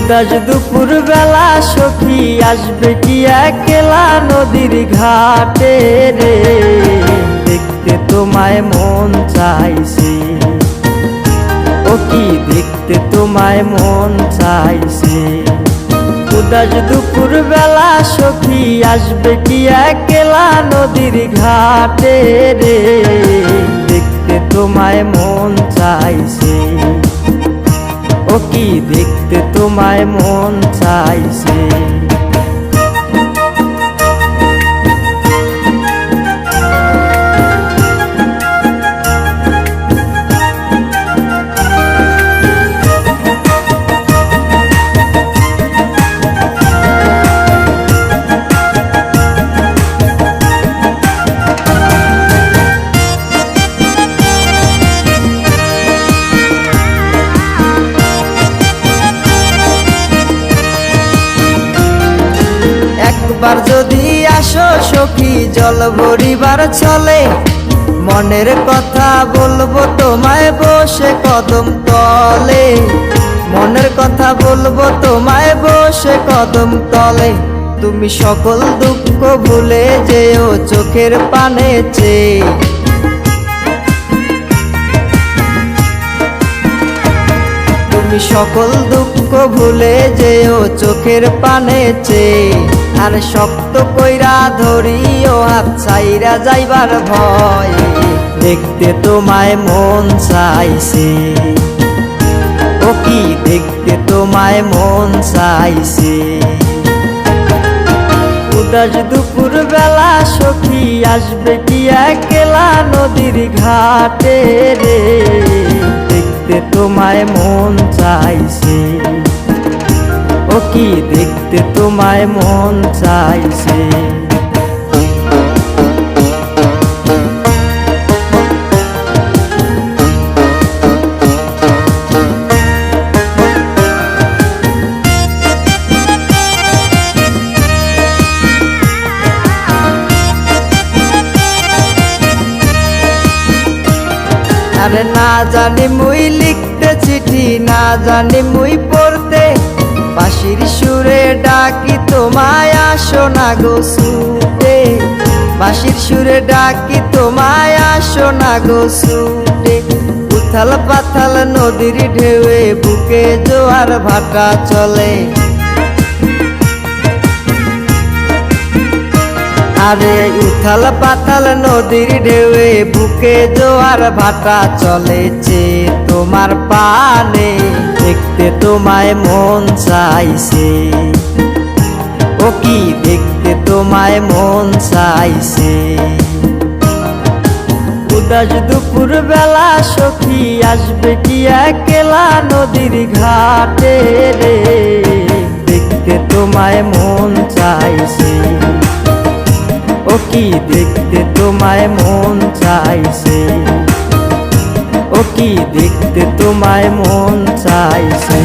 উদাস দুপুর বেলা সখী আসবে কি একলা নদীর ঘাটে রে, দেখতে তোমায় মন চাইছে। ও কি দেখতে তোমায় মন চাইছে। উদাস দুপুর বেলা সখী আসবে কি একলা নদীর ঘাটে রে, দেখতে তোমায় মন চাইছে। ও কি দেখতে তোমায় মন চাইছে। একবার যদি আসো সখী জল ভরিবার চলে, মনের কথা বলবো তোমায় বসে কদম তলে। মনের কথা বলবো তোমায় বসে কদম তলে। তুমি সকল দুঃখ ভুলে যেও চোখের পানে চেয়ে। তুমি সকল দুঃখ ভুলে যেও চোখের পানে চেয়ে। আর শক্ত কইরা ধরিও হাত ছাইরা যাইবার ভয়, দেখতে তোমায় মন চাইছে। ও কি দেখতে তোমায় মন চাইছে। উদাস দুপুর বেলা সখী আসবে কি একলা নদীর ঘাটে রে, দেখতে তোমায় মন চাইছে। ও কি দেখতে তোমায় মন চাইছে। আরে না জানি মুই লিখতে চিঠি, না জানি মুই পড়তে, বাঁশির সুরে ডাকি তোমায় আসো না গো ছুটে। বাঁশির সুরে ডাকি তোমায় আসো না গো ছুটে। উথাল পাথাল নদীর ঢেউয়ে বুকে জোয়ার ভাটা চলে। আরে উথাল পাতাল নদীর ঢেউয়ে বুকে জোয়ার ভাটা চলেছে তোমার পানে, দেখতে তোমায় মন চাইছে। ও কি দেখতে তোমায় মন চাইছে। উদাস দুপুর বেলা সখী আসবে কি একলা নদীর ঘাটে রে, দেখতে তোমায় মন চাইছে। ও কি দেখতে তোমায় মন চাইছে। ও কি দেখতে তোমায় মন চাইছে।